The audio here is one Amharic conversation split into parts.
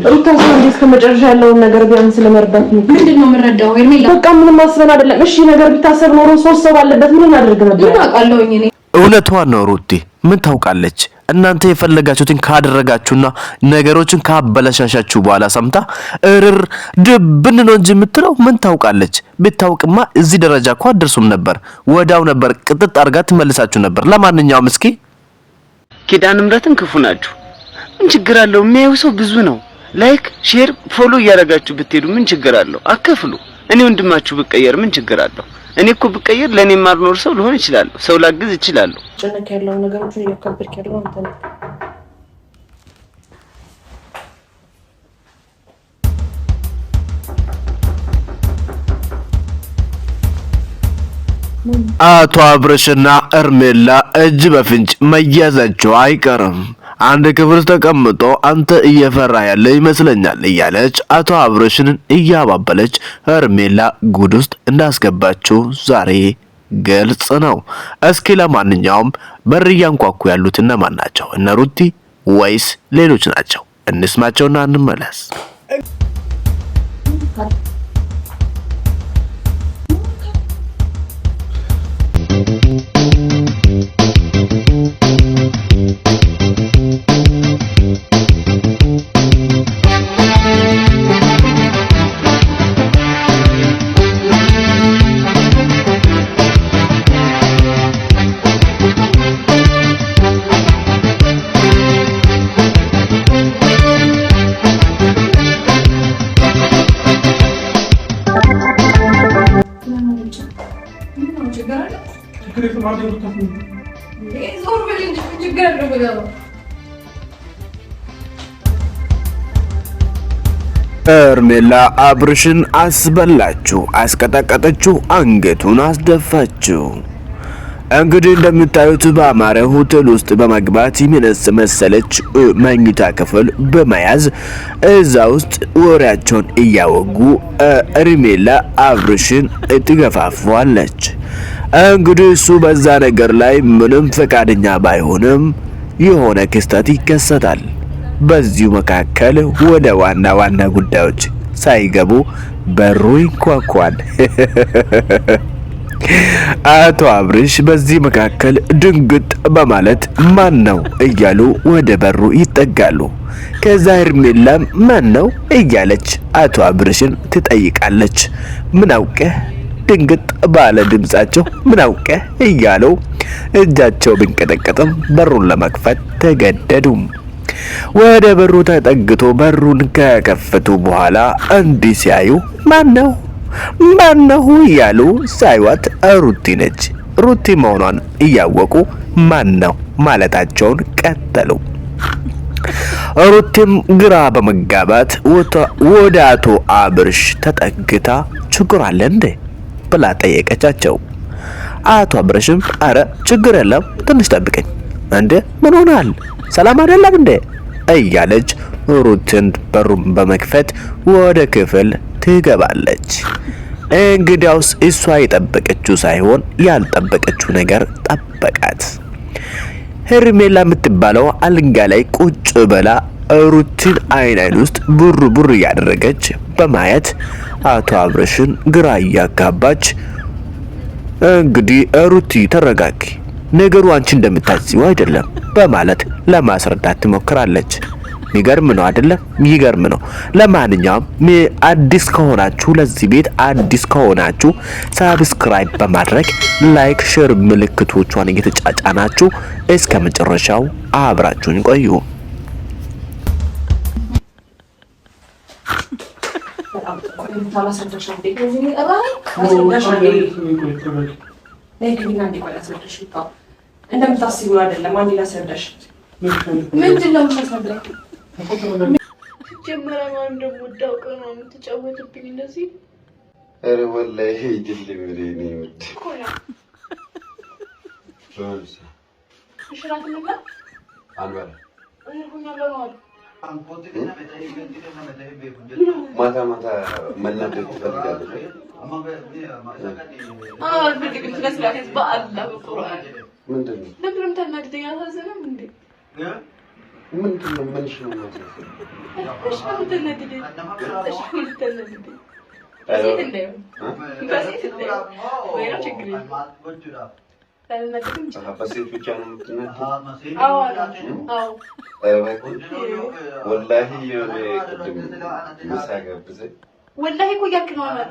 ሩታ እንዴት ከመጨረሻ ያለውን ነገር ቢያንስ ለመርዳት ነው። ምንድነው የምረዳው? ሄርሜላ በቃ ምንም ማስበን አይደለም። እሺ ነገር ቢታሰብ ኖሮ ሶስት ሰው ባለበት ምን እናደርግ ነበር? ምን አውቃለሁኝ እኔ። እውነቷን ነው ሩቲ። ምን ታውቃለች? እናንተ የፈለጋችሁትን ካደረጋችሁና ነገሮችን ካበላሻሻችሁ በኋላ ሰምታ እርር ድብን ነው እንጂ የምትለው ምን ታውቃለች? ብታውቅማ እዚህ ደረጃ እኮ አደርሱም ነበር። ወዳው ነበር ቅጥጥ አርጋ ትመልሳችሁ ነበር። ለማንኛውም እስኪ ኪዳነ ምሕረትን ክፉ ናችሁ። ምን ችግር አለው? የሚያዩ ሰው ብዙ ነው። ላይክ ሼር ፎሎ እያደረጋችሁ ብትሄዱ ምን ችግር አለው? አከፍሉ። እኔ ወንድማችሁ ብቀየር ምን ችግር አለው? እኔ እኮ ብቀየር ለኔ ማርኖር ሰው ልሆን ይችላል። ሰው ላግዝ ይችላል። ጨነቅ ያለው ነገሮችን እያከበርክ ያለው አንተ ነህ። አቶ አብርሽና እርሜላ እጅ በፍንጭ መያዛቸው አይቀርም። አንድ ክፍል ተቀምጦ አንተ እየፈራ ያለ ይመስለኛል እያለች አቶ አብርሽን እያባበለች እርሜላ ጉድ ውስጥ እንዳስገባችው ዛሬ ግልጽ ነው። እስኪ ለማንኛውም በር እያንኳኩ ያሉት እነማን ናቸው? እነ ሩቲ ወይስ ሌሎች ናቸው? እንስማቸውና እንመለስ። እርሜላ አብርሽን አስበላችሁ፣ አስቀጠቀጠችው፣ አንገቱን አስደፋችው። እንግዲህ እንደምታዩት በአማረ ሆቴል ውስጥ በመግባት መሰለች መኝታ ክፍል በመያዝ እዛ ውስጥ ወሬያቸውን እያወጉ እርሜላ አብርሽን ትገፋፋለች። እንግዲህ እሱ በዛ ነገር ላይ ምንም ፈቃደኛ ባይሆንም የሆነ ክስተት ይከሰታል። በዚሁ መካከል ወደ ዋና ጉዳዮች ሳይገቡ በሩ ይንኳኳል። አቶ አብርሽ በዚህ መካከል ድንግጥ በማለት ማን ነው እያሉ ወደ በሩ ይጠጋሉ። ከዛ ሄርሜላም ማን ነው እያለች አቶ አብርሽን ትጠይቃለች። ምን አውቀህ ድንግጥ ባለ ድምጻቸው ምን አውቀህ እያሉ እጃቸው ቢንቀጠቀጥም በሩን ለመክፈት ተገደዱ። ወደ በሩ ተጠግቶ በሩን ከከፈቱ በኋላ እንዲህ ሲያዩ ማን ነው እያሉ ሳይዋት ሩቲ ነች። ሩቲ መሆኗን እያወቁ ማን ነው ማለታቸውን ቀጠሉ። ሩቲም ግራ በመጋባት ወደ አቶ አብርሽ ተጠግታ ችግር አለ እንዴ ብላ ጠየቀቻቸው። አቶ አብርሽም አረ ችግር የለም ትንሽ ጠብቀኝ። እንዴ ምን ሆናል? ሰላም አይደለም እንዴ እያለች ሩትን በሩን በመክፈት ወደ ክፍል ትገባለች። እንግዲያውስ እሷ የጠበቀችው ሳይሆን ያልጠበቀችው ነገር ጠበቃት። ሄርሜላ የምትባለው አልጋ ላይ ቁጭ ብላ ሩትን አይን ውስጥ ቡር እያደረገች በማየት አቶ አብርሽን ግራ እያጋባች እንግዲህ ሩቲ ተረጋጊ፣ ነገሩ አንቺ እንደምታስቢው አይደለም በማለት ለማስረዳት ትሞክራለች። ይገርም ነው አይደለም? ይገርም ነው። ለማንኛውም አዲስ ከሆናችሁ ለዚህ ቤት አዲስ ከሆናችሁ ሰብስክራይብ በማድረግ ላይክ፣ ሼር ምልክቶቿን እየተጫጫናችሁ እስከ መጨረሻው አብራችሁን ቆዩ። እንደምታስቢው አይደለም። አንዴ ላስረዳሽ። ምንድነው የምታስረዳኝ? ጀመራ ማን እንደምወዳው ቀን ነው የምትጫወትብኝ እንደዚህ። ኧረ ወላሂ ይድልም ለኔ ወድ ኮላ ጆንስ ሽራት ነበር አንበላ ሁኛ ለማል ማታ መናደድ ትፈልጋለህ? በጥቂት በአላህ በቁርአን ምንድነው ለምንም ተናድደኛ አሳዘነም እንዴ ምንድን ነው ምንሽ ነው ማለት ነው? እሺ ምትነግድ እሺ ምትነግድ በሴት እንደው በሴት እንደው ወይ ነው ችግር በሴት ብቻ ነው የምትነግድ? አዎ አዎ ወላሂ የሆነ ቅድም ምሳ ጋብዘኝ ወላሂ እኮ እያልክ ነው ማለት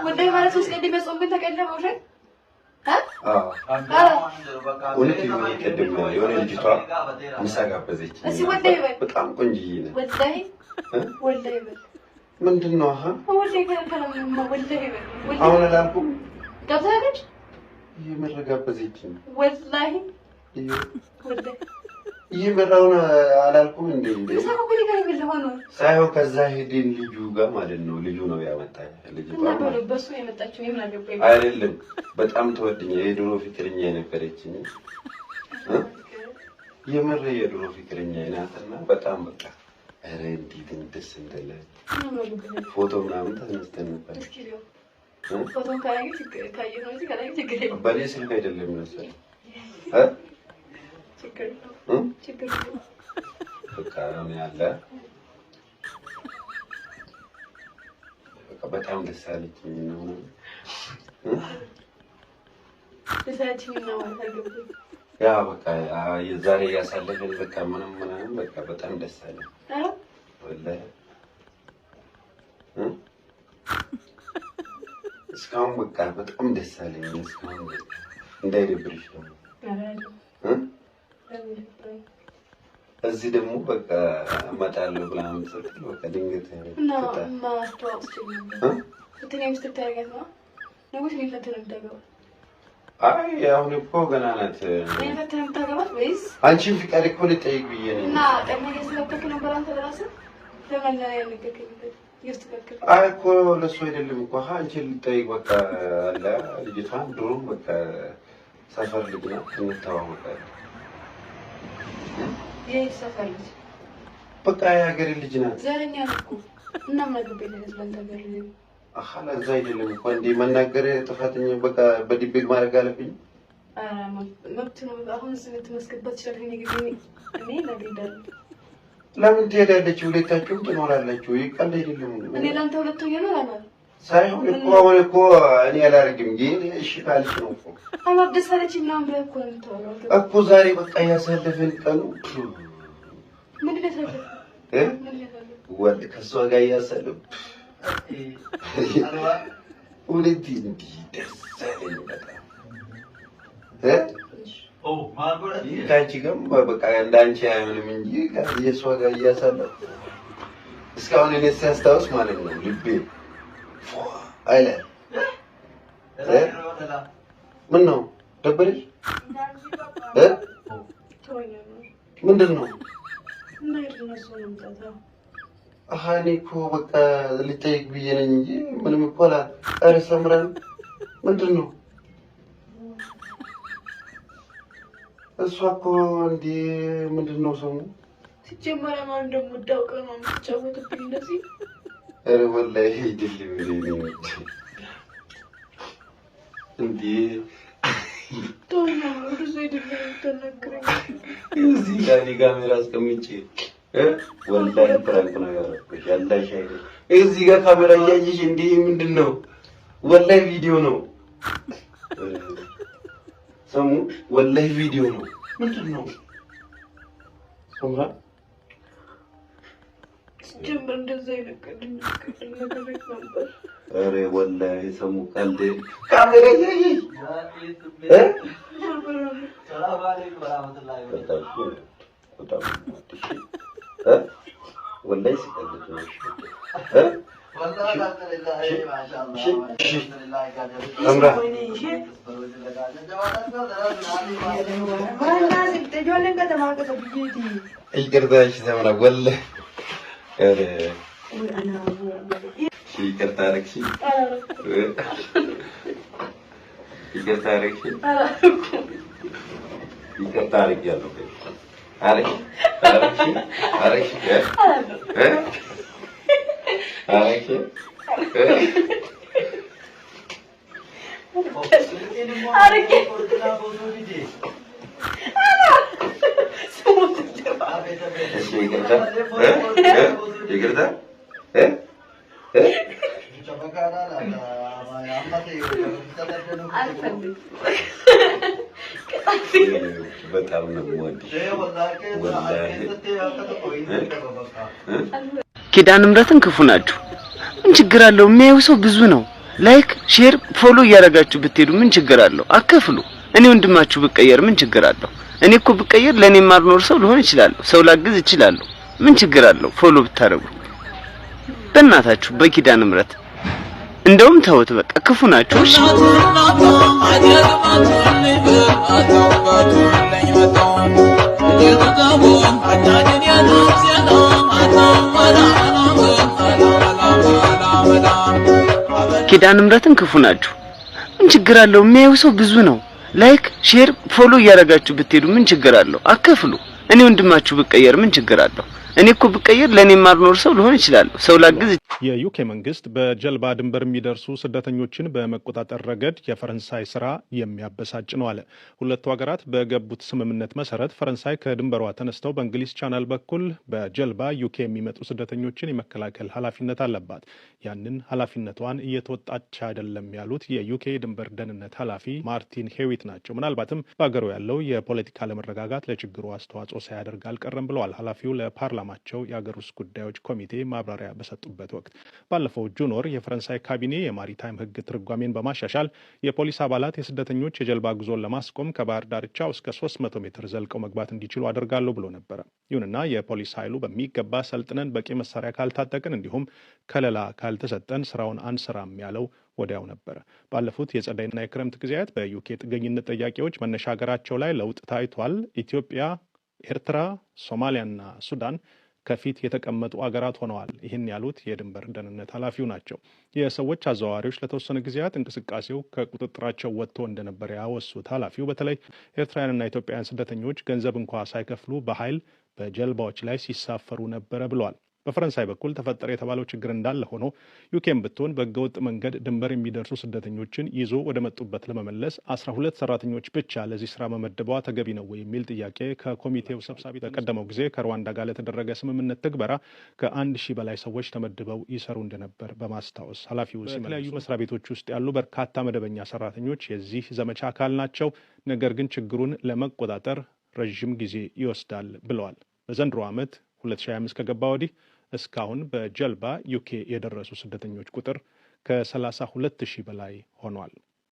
ወላሂ ማለት ሶስት ቀን ቢመጾም ግን ተቀደመ ውሸት እውነት የሆነ ቅድም የሆነ ልጅቷ ምሳ ጋበዘች በጣም ቆንጆዬ ነው ወላሂ ምንድን ነው አሁን አላልኩም ገብታለች የምር ጋበዘችኝ ወላሂ ይመራውን አላልኩም እንዴ ሳይሆን ከዛ ሄደን ልጁ ጋር ማለት ነው ልጁ ነው ያመጣኝ ልጅ በሱ የመጣችው ምን አገባኝ አይደለም በጣም ተወድኛ የድሮ ፍቅረኛ የነበረችኝ የምር የድሮ ፍቅረኛ ናትና በጣም በቃ ኧረ እንዴት ደስ እንደለ ፎቶ ምናምን ተነስተን ነበር ፎቶ ካየሁ ነው እዚህ ከላይ ችግር የለም በኔ ስልክ አይደለም መሰለኝ ችግር በቃ ነው ያለ በቃ በጣም ደስ አለችኝ ነው ደሳችኝ ነው አልገባኝ ያ በቃ የዛሬ ያሳለፈን በቃ ምንም በቃ በጣም ደስ አለኝ ወላሂ እስካሁን በቃ በጣም ደስ አለኝ እስካሁን እንዳይደብርሽ ነው እዚህ ደግሞ በቃ እመጣለሁ ብላ ስትል በቃ ድንገት እና ማስተዋወቅ አይ አሁን እኮ ገና ናት አንቺን ፍቃድ እኮ ልጠይቅ ብዬ ነው እና አይ እኮ ለእሱ አይደለም እኮ አንቺን ልጠይቅ በቃ አለ ልጅቷን ድሮም በቃ ሰፈር ልጅ ናት እንተዋወቃለን የት ሰፈር ልጅ በቃ የሀገሬ ልጅ ናት ዘረኛ እኮ እና ማግቤ ለዘንተገር አኻላ እዛ አይደለም እኮ እንዴ መናገር ጥፋተኛ በቃ በዲቤት ማድረግ አለብኝ መብት ነው አሁን ስንት መስከበት ይችላል እኔ ነገዳል ለምን ትሄዳለች ሁለታችሁም ትኖራላችሁ ይቀል አይደለም እኔ ላንተ ሁለተኛ ነው አላል ሳይሆን እኮ አሁን እኮ እኔ አላርግም ግን እሺ ካልሽ ነው እኮ አላደሰለች ምናምን ብለህ እኮ ነው የምታወራው እኮ ዛሬ በቃ ያሳለፈን ቀኑ ምን ልታደርግ ምን ልታደርግ ወልድ ከሷ ጋር ያሳለፍ ሁለት እንዲህ ደስ አለኝ በጣም ከአንቺ ጋርም በቃ እንዳንቺ አይሆንም እንጂ የእሷ ጋር እያሳለፍ እስካሁን እኔ ሲያስታውስ ማለት ነው ልቤ አይለ ምን ነው ደበረሽ ምንድን ነው እኔ እኮ በቃ ልጠይቅ ብዬ ነኝ እንጂ ምንም እኮ ኧረ ሰምረን ምንድን ነው እሷ እኮ እንደ ምንድን ነው ሰሙ ሲጀመር ማን እንደምወዳው ነው የምትጫወትብኝ እንደዚህ ኧረ ወላሂ አይደለም ነው እንዴ ቶና ወርዞ አይደለም ተነግረኝ እዚህ ጋር ካሜራ አስቀምጬ ወላሂ ፕራንክ ነው ያደረኩት ያላሽ አይደል እዚህ ጋር ካሜራ እያየሽ እንዴ ምንድነው ወላሂ ቪዲዮ ነው ሰሙ ወላሂ ቪዲዮ ነው ምንድነው ሰምራ ጀምር እንደዛ ይነቀድኝ ነገር ነበር ኧረ ወላሂ ሰሙ ቀልድ ካሜራ እያየሽ ሰላም አለይኩም ወራህመቱላሂ ወበረካቱህ ወላሂ ሲቀልድ ነው والله الحمد لله ما شاء الله الحمد لله ይቅርታሽ ሰምራ ወላሂ ኧረ ይቅርታ አደረግሽ ይቅርታ አደረግሽ ይቅርታ አደርጊያለሁ አረግሽ አረግሽ ይቅርታ በጣም ነው የምወድሽ ኪዳነ ምሕረትን ክፉ ናችሁ። ምን ችግር አለው? የሚያየው ሰው ብዙ ነው። ላይክ ሼር ፎሎ እያደረጋችሁ ብትሄዱ ምን ችግር አለው? አከፍሉ። እኔ ወንድማችሁ ብቀየር ምን ችግር አለው? እኔ እኮ ብቀየር ለኔ ማርኖር ሰው ልሆን እችላለሁ። ሰው ላግዝ እችላለሁ። ምን ችግር አለው ፎሎ ብታረጉ? በእናታችሁ በኪዳነ ምሕረት እንደውም ተውት በቃ ክፉ ናችሁ። እሺ ኪዳነ ምሕረትን ክፉ ናችሁ። ምን ችግር አለው? የሚያየው ሰው ብዙ ነው። ላይክ ሼር ፎሎ እያደረጋችሁ ብትሄዱ ምን ችግር አለው? አከፍሉ። እኔ ወንድማችሁ ብቀየር ምን ችግር አለው? እኔ እኮ ብቀየር ለኔ ማርኖር ሰው ልሆን እችላለሁ። ሰው ላግዝ። የዩኬ መንግስት በጀልባ ድንበር የሚደርሱ ስደተኞችን በመቆጣጠር ረገድ የፈረንሳይ ስራ የሚያበሳጭ ነው አለ። ሁለቱ ሀገራት በገቡት ስምምነት መሰረት ፈረንሳይ ከድንበሯ ተነስተው በእንግሊዝ ቻናል በኩል በጀልባ ዩኬ የሚመጡ ስደተኞችን የመከላከል ኃላፊነት አለባት። ያንን ኃላፊነቷን እየተወጣች አይደለም ያሉት የዩኬ ድንበር ደህንነት ኃላፊ ማርቲን ሄዊት ናቸው። ምናልባትም በሀገሩ ያለው የፖለቲካ አለመረጋጋት ለችግሩ አስተዋጽኦ ሳያደርግ አልቀረም ብለዋል። ኃላፊው ለፓርላማቸው የሀገር ውስጥ ጉዳዮች ኮሚቴ ማብራሪያ በሰጡበት ወቅት ባለፈው ጁን ወር የፈረንሳይ ካቢኔ የማሪታይም ሕግ ትርጓሜን በማሻሻል የፖሊስ አባላት የስደተኞች የጀልባ ጉዞን ለማስቆም ከባህር ዳርቻው እስከ 300 ሜትር ዘልቀው መግባት እንዲችሉ አደርጋለሁ ብሎ ነበረ። ይሁንና የፖሊስ ኃይሉ በሚገባ ሰልጥነን በቂ መሳሪያ ካልታጠቅን እንዲሁም ከለላ ካልተሰጠን ስራውን አንሰራም ያለው ወዲያው ነበረ። ባለፉት የጸደይና የክረምት ጊዜያት በዩኬ ጥገኝነት ጠያቂዎች መነሻ ሀገራቸው ላይ ለውጥ ታይቷል። ኢትዮጵያ፣ ኤርትራ፣ ሶማሊያና ሱዳን ከፊት የተቀመጡ አገራት ሆነዋል። ይህን ያሉት የድንበር ደህንነት ኃላፊው ናቸው። የሰዎች አዘዋዋሪዎች ለተወሰነ ጊዜያት እንቅስቃሴው ከቁጥጥራቸው ወጥቶ እንደነበረ ያወሱት ኃላፊው በተለይ ኤርትራውያንና ኢትዮጵያውያን ስደተኞች ገንዘብ እንኳ ሳይከፍሉ በኃይል በጀልባዎች ላይ ሲሳፈሩ ነበረ ብለዋል። በፈረንሳይ በኩል ተፈጠረ የተባለው ችግር እንዳለ ሆኖ ዩኬም ብትሆን በህገወጥ መንገድ ድንበር የሚደርሱ ስደተኞችን ይዞ ወደ መጡበት ለመመለስ 12 ሰራተኞች ብቻ ለዚህ ስራ መመደቧ ተገቢ ነው የሚል ጥያቄ ከኮሚቴው ሰብሳቢ በቀደመው ጊዜ ከሩዋንዳ ጋር ለተደረገ ስምምነት ትግበራ ከ1000 በላይ ሰዎች ተመድበው ይሰሩ እንደነበር በማስታወስ ኃላፊው የተለያዩ መስሪያ ቤቶች ውስጥ ያሉ በርካታ መደበኛ ሰራተኞች የዚህ ዘመቻ አካል ናቸው፣ ነገር ግን ችግሩን ለመቆጣጠር ረዥም ጊዜ ይወስዳል ብለዋል። በዘንድሮ ዓመት 2025 ከገባ ወዲህ እስካሁን በጀልባ ዩኬ የደረሱ ስደተኞች ቁጥር ከ32,000 በላይ ሆኗል።